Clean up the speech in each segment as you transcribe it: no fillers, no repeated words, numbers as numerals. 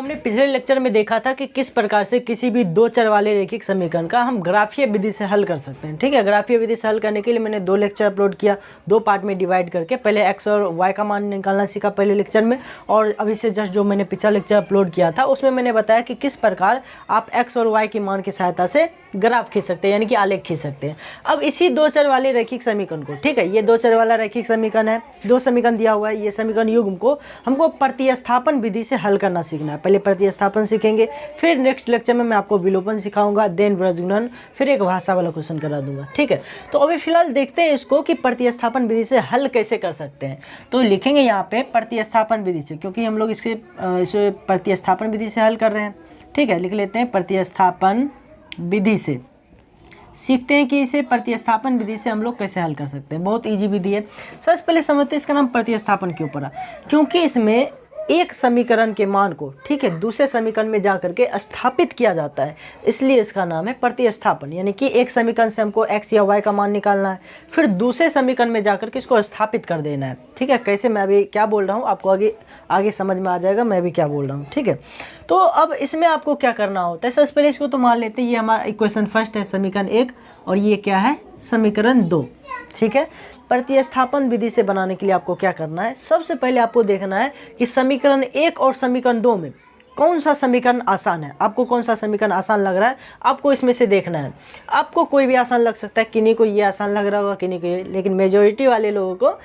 हमने पिछले लेक्चर में देखा था कि किस प्रकार से किसी भी दो चर वाले रैखिक समीकरण का हम ग्राफीय विधि से हल कर सकते हैं। ठीक है, ग्राफीय विधि से हल करने के लिए मैंने 2 लेक्चर अपलोड किया, 2 पार्ट में डिवाइड करके। पहले एक्स और वाई का मान निकालना सीखा पहले लेक्चर में, और अभी से जस्ट जो मैंने पिछला लेक्चर अपलोड किया था उसमें मैंने बताया कि किस प्रकार आप एक्स और वाई की मान की सहायता से ग्राफ खींच सकते हैं, यानी कि आलेख खींच सकते हैं। अब इसी दो चर वाले रैखिक समीकरण को, ठीक है, ये 2 चर वाला रैखिक समीकरण है, 2 समीकरण दिया हुआ है, ये समीकरण युग्म को हमको प्रतिस्थापन विधि से हल करना सीखना है। पहले प्रतिस्थापन सीखेंगे, फिर नेक्स्ट लेक्चर में मैं आपको विलोपन सिखाऊंगा, देन व्रजगुणन, फिर एक भाषा वाला क्वेश्चन करा दूंगा। ठीक है, तो अभी फिलहाल देखते हैं इसको कि प्रतिस्थापन विधि से हल कैसे कर सकते हैं। तो लिखेंगे यहाँ पे प्रतिस्थापन विधि से, क्योंकि हम लोग इसे प्रतिस्थापन विधि से हल कर रहे हैं। ठीक है, लिख लेते हैं प्रतिस्थापन विधि से। सीखते हैं कि इसे प्रतिस्थापन विधि से हम लोग कैसे हल कर सकते हैं। बहुत इजी विधि है। सबसे पहले समझते हैं इसका नाम प्रतिस्थापन क्यों पड़ा, क्योंकि इसमें एक समीकरण के मान को, ठीक है, दूसरे समीकरण में जाकर के स्थापित किया जाता है, इसलिए इसका नाम है प्रतिस्थापन। यानी कि एक समीकरण से हमको x या y का मान निकालना है, फिर दूसरे समीकरण में जाकर के इसको स्थापित कर देना है। ठीक है, कैसे, मैं अभी क्या बोल रहा हूँ आपको आगे समझ में आ जाएगा मैं भी क्या बोल रहा हूँ। ठीक है, तो अब इसमें आपको क्या करना होता है, सबसे पहले इसको तो मान लेते हैं, ये हमारा इक्वेशन फर्स्ट है, समीकरण 1, और ये क्या है, समीकरण 2। ठीक है, प्रतिस्थापन विधि से बनाने के लिए आपको क्या करना है, सबसे पहले आपको देखना है कि समीकरण 1 और समीकरण 2 में कौन सा समीकरण आसान है। आपको कौन सा समीकरण आसान लग रहा है, आपको इसमें से देखना है। आपको कोई भी आसान लग सकता है, किन्हीं को ये आसान लग रहा होगा, किन्हीं को ये, लेकिन मेजोरिटी वाले लोगों को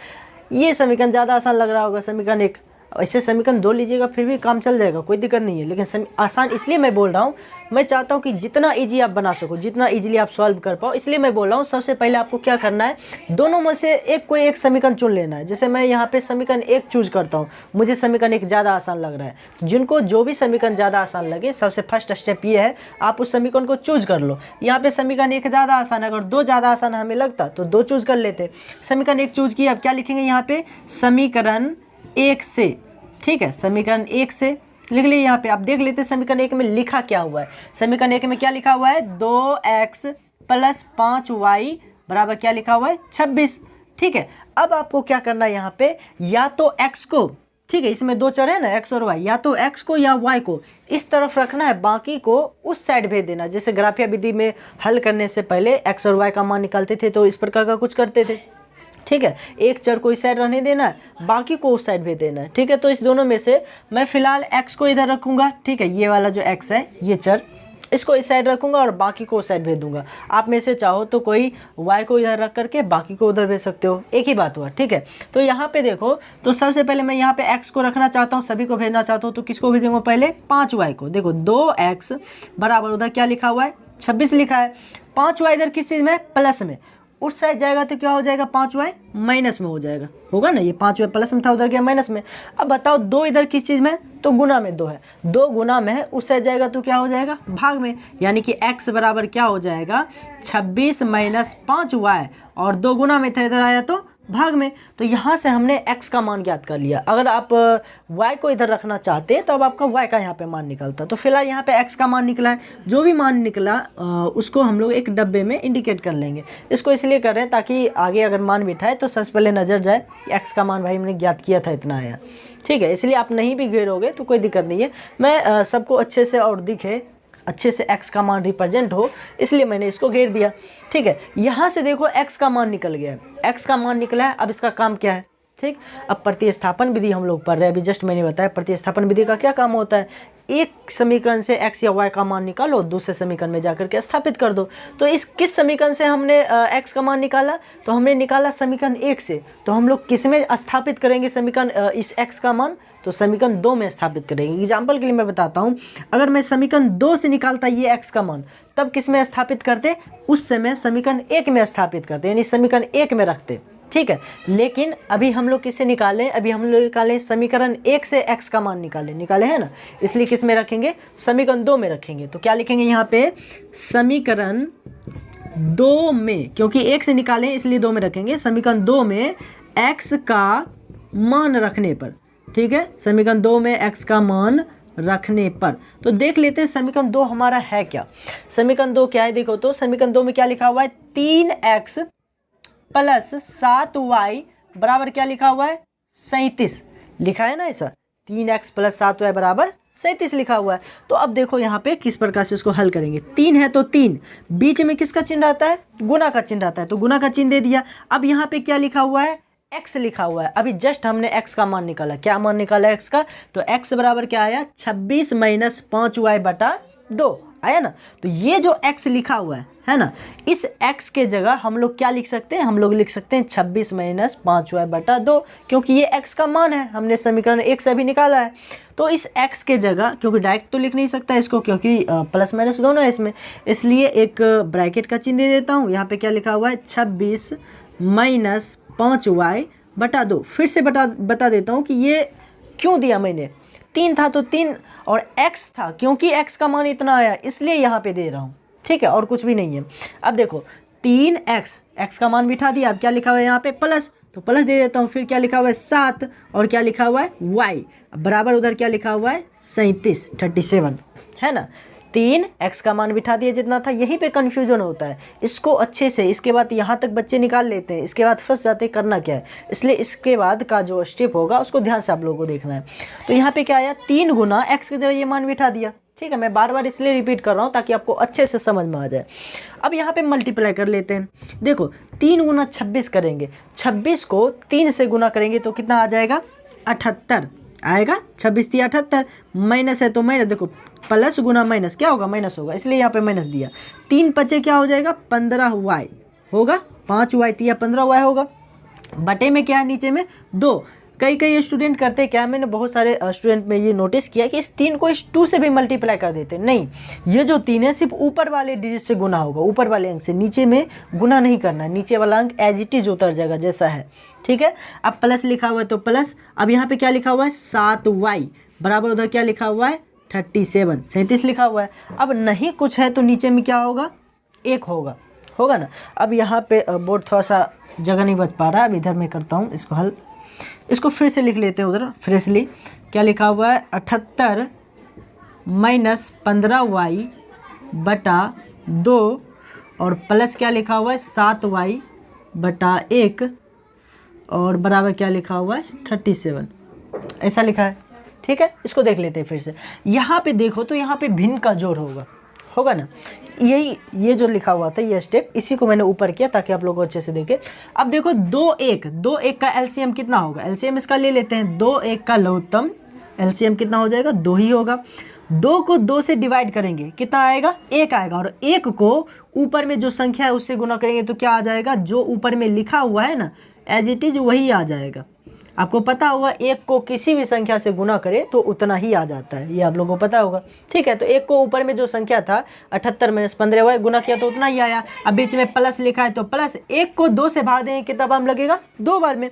ये समीकरण ज़्यादा आसान लग रहा होगा, समीकरण 1। ऐसे समीकरण 2 लीजिएगा फिर भी काम चल जाएगा, कोई दिक्कत नहीं है। लेकिन आसान इसलिए मैं बोल रहा हूँ, मैं चाहता हूँ कि जितना इजी आप बना सको, जितना इजीली आप सॉल्व कर पाओ, इसलिए मैं बोल रहा हूँ। सबसे पहले आपको क्या करना है, दोनों में से कोई एक समीकरण चुन लेना है। जैसे मैं यहाँ पे समीकरण 1 चूज करता हूँ, मुझे समीकरण 1 ज़्यादा आसान लग रहा है। जिनको जो भी समीकरण ज़्यादा आसान लगे, सबसे फर्स्ट स्टेप ये है, आप उस समीकरण को चूज कर लो। यहाँ पे समीकरण 1 ज़्यादा आसान है, अगर 2 ज़्यादा आसान हमें लगता तो 2 चूज कर लेते। समीकरण 1 चूज किया, अब क्या लिखेंगे यहाँ पे, समीकरण 1 से। ठीक है, समीकरण 1 से लिख लिए। यहाँ पे आप देख लेते हैं समीकरण 1 में लिखा क्या हुआ है। समीकरण 1 में क्या लिखा हुआ है, 2x + 5y बराबर क्या लिखा हुआ है, 26। ठीक है, अब आपको क्या करना है, यहाँ पे या तो x को, ठीक है, इसमें 2 चर है ना, x और y, या तो x को या y को इस तरफ रखना है, बाकी को उस साइड भेज देना। जैसे ग्राफीय विधि में हल करने से पहले x और y का मान निकालते थे तो इस प्रकार का कुछ करते थे। ठीक है, एक चर को इस साइड रहने देना है, बाकी को उस साइड भेज देना है। ठीक है, तो इस दोनों में से मैं फिलहाल x को इधर रखूंगा। ठीक है, ये वाला जो x है, ये चर, इसको इस साइड रखूंगा और बाकी को उस साइड भेज दूंगा। आप में से चाहो तो कोई y को इधर रख करके बाकी को उधर भेज सकते हो, एक ही बात हुआ। ठीक है, तो यहाँ पे देखो, तो सबसे पहले मैं यहाँ पे x को रखना चाहता हूँ, सभी को भेजना चाहता हूँ, तो किसको भेजूंगा, पहले 5y को। देखो 2x बराबर उधर क्या लिखा हुआ है, 26 लिखा है। 5y इधर किस चीज़ में, प्लस में, उस साइड जाएगा तो क्या हो जाएगा, 5y माइनस में हो जाएगा, होगा ना। ये 5y प्लस में था, उधर गया माइनस में। अब बताओ 2 इधर किस चीज़ में, तो गुना में 2 है, 2 गुना में है, उस साइड जाएगा तो क्या हो जाएगा, भाग में। यानी कि x बराबर क्या हो जाएगा, 26 - 5y, और 2 गुना में था, इधर आया तो भाग में। तो यहाँ से हमने x का मान ज्ञात कर लिया। अगर आप y को इधर रखना चाहते तो अब आपका y का यहाँ पे मान निकलता। तो फिलहाल यहाँ पे x का मान निकला है, जो भी मान निकला उसको हम लोग एक डब्बे में इंडिकेट कर लेंगे। इसको इसलिए कर रहे हैं ताकि आगे अगर मान बिठाए तो सबसे पहले नज़र जाए x का मान भाई हमने ज्ञात किया था, इतना आया। ठीक है, इसलिए आप नहीं भी घेरोगे तो कोई दिक्कत नहीं है। मैं सबको अच्छे से और दिखे, अच्छे से x का मान रिप्रेजेंट हो, इसलिए मैंने इसको घेर दिया। ठीक है, यहाँ से देखो x का मान निकल गया है, x का मान निकला है। अब इसका काम क्या है, ठीक, अब प्रतिस्थापन विधि हम लोग पढ़ रहे हैं। अभी जस्ट मैंने बताया प्रतिस्थापन विधि का क्या काम होता है, एक समीकरण से x या y का मान निकालो, दूसरे समीकरण में जाकर के स्थापित कर दो। तो इस किस समीकरण से हमने x का मान निकाला, तो हमने निकाला समीकरण 1 से। तो हम लोग किस में स्थापित करेंगे समीकरण, इस x का मान, तो समीकरण 2 में स्थापित करेंगे। एग्जाम्पल के लिए मैं बताता हूँ, अगर मैं समीकरण 2 से निकालता ये x का मान, तब किस में स्थापित करते, उस समय समीकरण 1 में स्थापित करते, यानी समीकरण 1 में रखते। ठीक है, लेकिन अभी हम लोग किससे निकालें, अभी हम लोग निकालें समीकरण 1 से x का मान निकाले हैं ना, इसलिए किस में रखेंगे, समीकरण 2 में रखेंगे। तो क्या लिखेंगे यहाँ पे, समीकरण 2 में, क्योंकि 1 से निकालें इसलिए 2 में रखेंगे। समीकरण 2 में x का मान रखने पर, ठीक है, समीकरण 2 में x का मान रखने पर, तो देख लेते हैं समीकरण 2 हमारा है क्या। समीकरण 2 क्या है, देखो तो समीकरण 2 में क्या लिखा हुआ है, 3x + 7y बराबर क्या लिखा हुआ है, 37 लिखा है ना ऐसा, 3x + 7y बराबर 37 लिखा हुआ है। तो अब देखो यहाँ पे किस प्रकार से इसको हल करेंगे। 3 है तो 3, बीच में किसका चिन्ह रहता है, गुना का चिन्ह रहता है, तो गुना का चिन्ह दे दिया। अब यहाँ पे क्या लिखा हुआ है, x लिखा हुआ है। अभी जस्ट हमने x का मान निकाला, क्या मान निकाला x का, तो x बराबर क्या आया, 26 माइनस 5y बटा 2 आया ना। तो ये जो x लिखा हुआ है ना, इस x के जगह हम लोग क्या लिख सकते हैं, हम लोग लिख सकते हैं 26 माइनस 5y बटा 2, क्योंकि ये x का मान है, हमने समीकरण 1 से भी निकाला है। तो इस x के जगह, क्योंकि डायरेक्ट तो लिख नहीं सकता इसको, क्योंकि प्लस माइनस दोनों है इसमें, इसलिए एक ब्रैकेट का चिन्ह दे देता हूँ। यहाँ पे क्या लिखा हुआ है, 26 माइनस 5y बटा 2। फिर से बता देता हूँ कि ये क्यों दिया मैंने, 3 था तो 3 और x था, क्योंकि x का मान इतना आया इसलिए यहाँ पे दे रहा हूँ, ठीक है, और कुछ भी नहीं है। अब देखो 3x, x का मान बिठा दिया। अब क्या लिखा हुआ है यहाँ पे, प्लस, तो प्लस दे देता हूँ। फिर क्या लिखा हुआ है, 7, और क्या लिखा हुआ है, y बराबर उधर क्या लिखा हुआ है, 37 है ना। 3x का मान बिठा दिया जितना था। यहीं पे कन्फ्यूजन होता है, इसको अच्छे से, इसके बाद यहाँ तक बच्चे निकाल लेते हैं, इसके बाद फंस जाते हैं करना क्या है, इसलिए इसके बाद का जो स्टेप होगा उसको ध्यान से आप लोगों को देखना है। तो यहाँ पे क्या आया, 3 गुना x की जगह ये मान बिठा दिया, ठीक है। मैं बार बार इसलिए रिपीट कर रहा हूँ ताकि आपको अच्छे से समझ में आ जाए। अब यहाँ पे मल्टीप्लाई कर लेते हैं। देखो 3 गुना 26 करेंगे, 26 को 3 से गुना करेंगे तो कितना आ जाएगा, 78 आएगा। 26 थी 78, माइनस है तो माइनस, देखो प्लस गुना माइनस क्या होगा, माइनस होगा, इसलिए यहाँ पे माइनस दिया। 3 पचे क्या हो जाएगा, 15y होगा, 5y थी या 15y होगा। बटे में क्या है, नीचे में 2। कई स्टूडेंट करते क्या है, मैंने बहुत सारे स्टूडेंट में ये नोटिस किया कि इस 3 को इस 2 से भी मल्टीप्लाई कर देते। नहीं, ये जो 3 है सिर्फ ऊपर वाले डिजिट से गुना होगा, ऊपर वाले अंक से, नीचे में गुना नहीं करना है। नीचे वाला अंक एज इट इज उतर जाएगा जैसा है, ठीक है। अब प्लस लिखा हुआ है तो प्लस, अब यहाँ पे क्या लिखा हुआ है, 7y बराबर उधर क्या लिखा हुआ है, 37 लिखा हुआ है। अब नहीं कुछ है तो नीचे में क्या होगा, 1 होगा ना। अब यहाँ पे बोर्ड थोड़ा सा जगह नहीं बच पा रहा है, अब इधर मैं करता हूँ इसको हल। इसको फिर से लिख लेते हैं उधर फ्रेशली। क्या लिखा हुआ है, 78 माइनस 15y बटा 2, और प्लस क्या लिखा हुआ है, 7y बटा 1, और बराबर क्या लिखा हुआ है, 37, ऐसा लिखा है, ठीक है। इसको देख लेते हैं फिर से। यहाँ पे देखो तो यहाँ पे भिन्न का जोड़ होगा ना, यही ये जो लिखा हुआ था ये स्टेप, इसी को मैंने ऊपर किया ताकि आप लोग को अच्छे से देखें। अब देखो 2 1 का एलसीएम कितना होगा, एलसीएम इसका ले लेते हैं। 2 1 का लघुत्तम एलसीएम कितना हो जाएगा, 2 ही होगा। 2 को 2 से डिवाइड करेंगे कितना आएगा, 1 आएगा, और 1 को ऊपर में जो संख्या है उससे गुना करेंगे तो क्या आ जाएगा, जो ऊपर में लिखा हुआ है ना एज इट इज वही आ जाएगा। आपको पता होगा 1 को किसी भी संख्या से गुना करे तो उतना ही आ जाता है, ये आप लोगों को पता होगा, ठीक है। तो 1 को ऊपर में जो संख्या था 78 माइनस 15y गुना किया तो उतना ही आया। अब बीच में प्लस लिखा है तो प्लस, 1 को 2 से भाग देंगे कितना बार लगेगा, 2 बार में,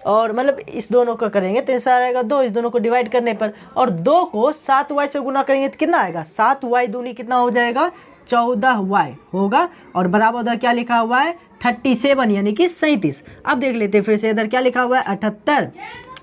और मतलब इस दोनों का करेंगे तो ऐसा आएगा 2, इस दोनों को डिवाइड करने पर, और 2 को 7y से गुना करेंगे तो कितना आएगा, 7y दूनी कितना हो जाएगा, 14y होगा, और बराबर उधर क्या लिखा हुआ है, 37 यानी कि 37। अब देख लेते हैं फिर से, इधर क्या लिखा हुआ है,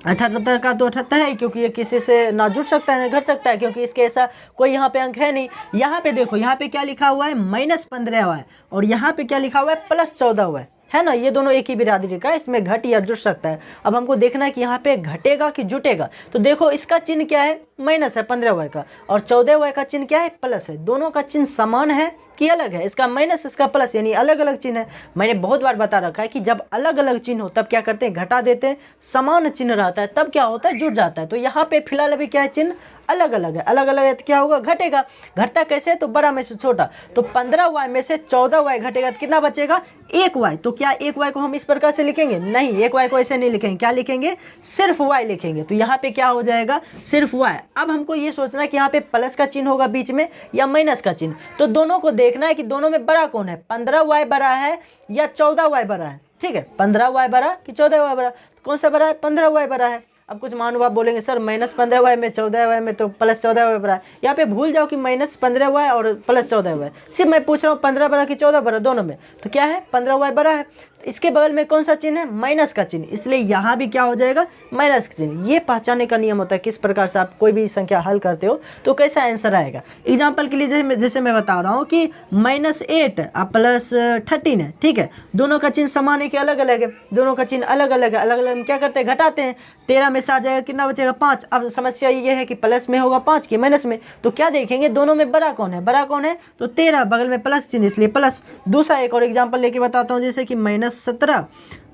78 का तो 78 है, क्योंकि ये किसी से ना जुड़ सकता है ना घट सकता है, क्योंकि इसके ऐसा कोई यहाँ पे अंक है नहीं। यहाँ पे देखो, यहाँ पे क्या लिखा हुआ है, माइनस 15y, और यहाँ पे क्या लिखा हुआ है, प्लस 14y, है ना। ये दोनों एक ही बिरादरी का है, इसमें घट या जुट सकता है। अब हमको देखना है कि यहाँ पे घटेगा कि जुटेगा। तो देखो इसका चिन्ह क्या है, माइनस है 15y का, और 14y का चिन्ह क्या है, प्लस है। दोनों का चिन्ह समान है कि अलग है, इसका माइनस इसका प्लस, यानी अलग अलग चिन्ह है। मैंने बहुत बार बता रखा है कि जब अलग अलग चिन्ह हो तब क्या करते हैं, घटा देते हैं। समान चिन्ह रहता है तब क्या होता है, जुट जाता है। तो यहाँ पे फिलहाल अभी क्या है, चिन्ह अलग अलग है, अलग अलग है तो क्या होगा, घटेगा। घटता कैसे, तो बड़ा में से छोटा, तो 15y में से 14y घटेगा तो कितना बचेगा, 1y। तो क्या 1y को हम इस प्रकार से लिखेंगे, नहीं, 1y को ऐसे नहीं लिखेंगे, क्या लिखेंगे, सिर्फ y लिखेंगे। तो यहाँ पे क्या हो जाएगा, सिर्फ y। अब हमको ये सोचना है कि यहाँ पे प्लस का चिन्ह होगा बीच में या माइनस का चिन्ह। तो दोनों को देखना है कि दोनों में बड़ा कौन है, 15y बड़ा है या 14y बड़ा है, ठीक है। 15y बड़ा कि 14y बड़ा, तो कौन सा बड़ा है, 15y बड़ा है। अब कुछ महानुभाव बोलेंगे सर माइनस 15y में 14y में तो प्लस 14y बड़ा है। यहाँ पे भूल जाओ कि माइनस 15y और प्लस 14y, सिर्फ मैं पूछ रहा हूँ 15 बड़ा कि 14 बड़ा, दोनों में तो क्या है, 15y बड़ा है। इसके बगल में कौन सा चिन्ह है, माइनस का चिन्ह, इसलिए यहाँ भी क्या हो जाएगा, माइनस का चिन्ह। ये पहचानने का नियम होता है किस प्रकार से आप कोई भी संख्या हल करते हो तो कैसा आंसर आएगा। एग्जाम्पल के लिए जैसे मैं बता रहा हूँ कि -8 और प्लस 13 है, ठीक है। दोनों का चिन्ह समान है कि अलग अलग है, दोनों का चिन्ह अलग अलग है, अलग अलग क्या करते हैं, घटाते हैं। 13 में से 8 जाएगा, कितना बचेगा 5। अब समस्या ये है कि प्लस में होगा 5 कि माइनस में, तो क्या देखेंगे दोनों में बड़ा कौन है, बड़ा कौन है, तो 13, बगल में प्लस चिन्ह इसलिए प्लस। दूसरा एक और एग्जाम्पल लेके बताता हूँ, जैसे कि -17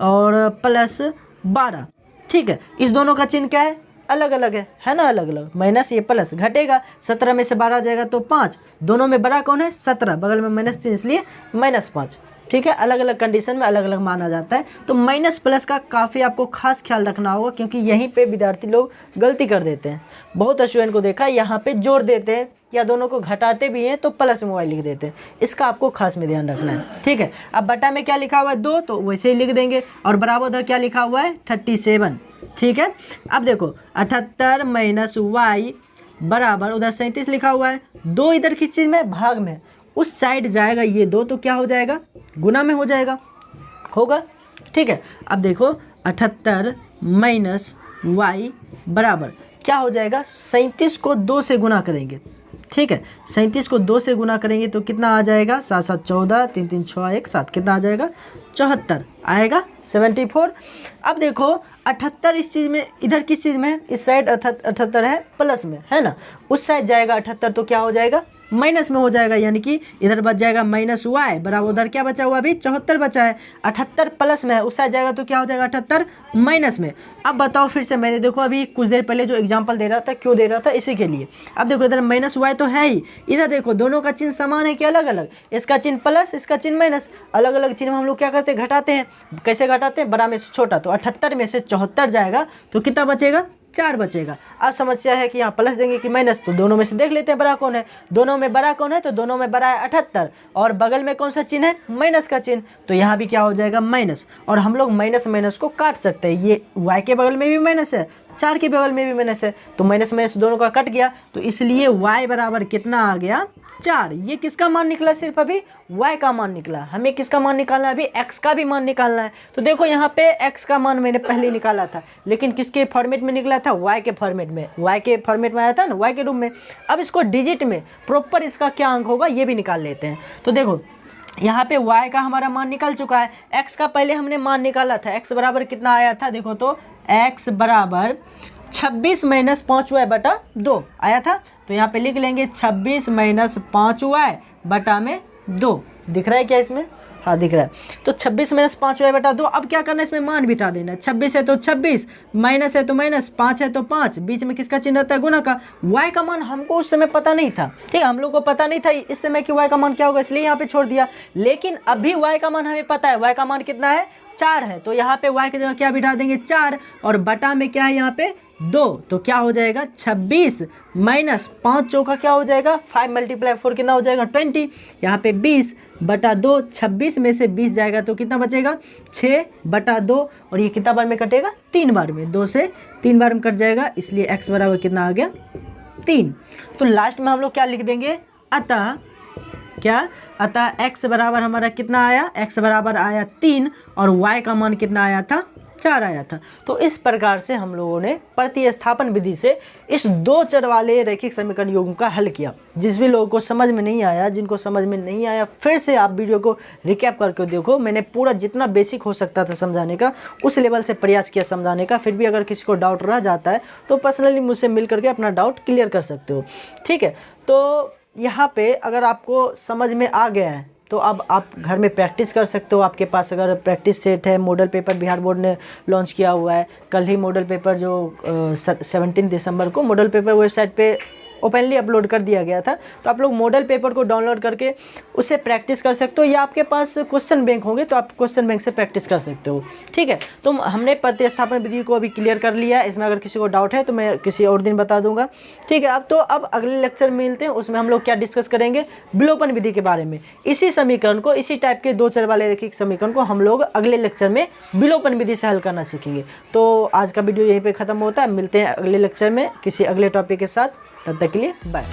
और +12, ठीक है, इस दोनों का चिन्ह क्या है, अलग अलग है ना, अलग अलग, माइनस ये प्लस घटेगा, 17 में से 12 जाएगा तो 5, दोनों में बड़ा कौन है 17, बगल में माइनस चिन्ह इसलिए -5, ठीक है, अलग अलग कंडीशन में अलग अलग माना जाता है। तो माइनस प्लस का काफ़ी आपको खास ख्याल रखना होगा, क्योंकि यहीं पे विद्यार्थी लोग गलती कर देते हैं। बहुत स्टूडेंट को देखा यहाँ पे जोड़ देते हैं या दोनों को घटाते भी हैं तो प्लस में वाई लिख देते हैं, इसका आपको खास में ध्यान रखना है, ठीक है। अब बटा में क्या लिखा हुआ है 2, तो वैसे ही लिख देंगे, और बराबर उधर क्या लिखा हुआ है 37, ठीक है। अब देखो 78 माइनस वाई बराबर उधर 37 लिखा हुआ है, 2 इधर किस चीज़ में, भाग में, उस साइड जाएगा ये 2 तो क्या हो जाएगा, गुना में हो जाएगा, होगा, ठीक है। अब देखो 78 माइनस वाई बराबर क्या हो जाएगा, 37 को 2 से गुना करेंगे, ठीक है, 37 को 2 से गुना करेंगे तो कितना आ जाएगा, 7 7 14, 3 3 6 1 7, कितना आ जाएगा 74 आएगा 74। अब देखो 78 इस चीज़ में, इधर किस चीज़ में, इस साइड 78 है प्लस में, है ना, उस साइड जाएगा 78 तो क्या हो जाएगा माइनस में हो जाएगा, यानी कि इधर बच जाएगा माइनस वाई बराबर उधर क्या बचा हुआ, अभी 74 बचा है, 78 प्लस में है, उस साइड जाएगा तो क्या हो जाएगा 78 माइनस में। अब बताओ फिर से, मैंने देखो अभी कुछ देर पहले जो एग्जांपल दे रहा था, क्यों दे रहा था, इसी के लिए। अब देखो इधर माइनस वाई तो है ही, इधर देखो दोनों का चिन्ह समान है कि अलग अलग, इसका चिन्ह प्लस इसका चिन्ह माइनस, अलग अलग चिन्ह हम लोग क्या करते हैं, घटाते हैं। कैसे घटाते हैं, बड़ा में से छोटा, तो 78 में से 74 जाएगा तो कितना बचेगा, 4 बचेगा। अब समस्या है कि यहाँ प्लस देंगे कि माइनस, तो दोनों में से देख लेते हैं बड़ा कौन है, दोनों में बड़ा कौन है, तो दोनों में बड़ा है 78 और बगल में कौन सा चिन्ह है, माइनस का चिन्ह, तो यहाँ भी क्या हो जाएगा माइनस, और हम लोग माइनस माइनस को काट सकते हैं, ये y के बगल में भी माइनस है, 4 के बगल में भी माइनस है, तो माइनस माइनस दोनों का कट गया, तो इसलिए y बराबर कितना आ गया 4। ये किसका मान निकला, सिर्फ अभी y का मान निकला, हमें किसका मान निकालना है, अभी x का भी मान निकालना है। तो देखो यहाँ पे x का मान मैंने पहले निकाला था, लेकिन किसके फॉर्मेट में निकला था, y के फॉर्मेट में, y के फॉर्मेट में आया था ना, y के रूप में। अब इसको डिजिट में प्रॉपर इसका क्या अंक होगा ये भी निकाल लेते हैं। तो देखो यहाँ पे y का हमारा मान निकल चुका है, x का पहले हमने मान निकाला था, x बराबर कितना आया था, देखो तो x बराबर 26 माइनस 5y बटा 2 आया था, तो यहाँ पे लिख लेंगे 26 माइनस 5y बटा में 2, दिख रहा है क्या इसमें, हाँ दिख रहा है। तो 26 माइनस 5y बटा 2, अब क्या करना है, इसमें मान बिठा देना है, 26 है तो 26, माइनस है तो माइनस, 5 है तो 5, बीच में किसका चिन्ह रहता है, गुना का। y का मान हमको उस समय पता नहीं था, ठीक है, हम लोग को पता नहीं था इस समय कि y का मान क्या होगा, इसलिए यहाँ पे छोड़ दिया। लेकिन अभी y का मान हमें पता है, y का मान कितना है 4 है, तो यहाँ पे y की जगह क्या बिठा देंगे 4, और बटा में क्या है यहाँ पे 2, तो क्या हो जाएगा 26 माइनस 5 चौका क्या हो जाएगा 5 × 4 कितना हो जाएगा 20, यहाँ पे 20 बटा 2, 26 में से 20 जाएगा तो कितना बचेगा 6 बटा 2, और ये कितना बार में कटेगा 3 बार में, 2 से 3 बार में कट जाएगा, इसलिए x बराबर कितना आ गया 3। तो लास्ट में हम लोग क्या लिख देंगे, अतः क्या, अतः x बराबर हमारा कितना आया, x बराबर आया 3 और y का मान कितना आया था 4 आया था। तो इस प्रकार से हम लोगों ने प्रतिस्थापन विधि से इस 2 चर वाले रैखिक समीकरण योग का हल किया। जिस भी लोगों को समझ में नहीं आया, जिनको समझ में नहीं आया, फिर से आप वीडियो को रिकैप करके देखो, मैंने पूरा जितना बेसिक हो सकता था समझाने का उस लेवल से प्रयास किया समझाने का। फिर भी अगर किसी को डाउट रह जाता है तो पर्सनली मुझसे मिल करके अपना डाउट क्लियर कर सकते हो, ठीक है। तो यहाँ पे अगर आपको समझ में आ गया है तो अब आप घर में प्रैक्टिस कर सकते हो। आपके पास अगर प्रैक्टिस सेट है, मॉडल पेपर बिहार बोर्ड ने लॉन्च किया हुआ है, कल ही मॉडल पेपर जो 17 दिसंबर को मॉडल पेपर वेबसाइट पे ओपनली अपलोड कर दिया गया था, तो आप लोग मॉडल पेपर को डाउनलोड करके उससे प्रैक्टिस कर सकते हो, या आपके पास क्वेश्चन बैंक होंगे तो आप क्वेश्चन बैंक से प्रैक्टिस कर सकते हो, ठीक है। तो हमने प्रतिस्थापन विधि को अभी क्लियर कर लिया है, इसमें अगर किसी को डाउट है तो मैं किसी और दिन बता दूंगा, ठीक है। अब अगले लेक्चर में मिलते हैं, उसमें हम लोग क्या डिस्कस करेंगे, विलोपन विधि के बारे में। इसी समीकरण को, इसी टाइप के 2 चर वाले रैखिक समीकरण को हम लोग अगले लेक्चर में विलोपन विधि से हल करना सीखेंगे। तो आज का वीडियो यहीं पर ख़त्म होता है, मिलते हैं अगले लेक्चर में किसी अगले टॉपिक के साथ, तब तक के लिए बाय।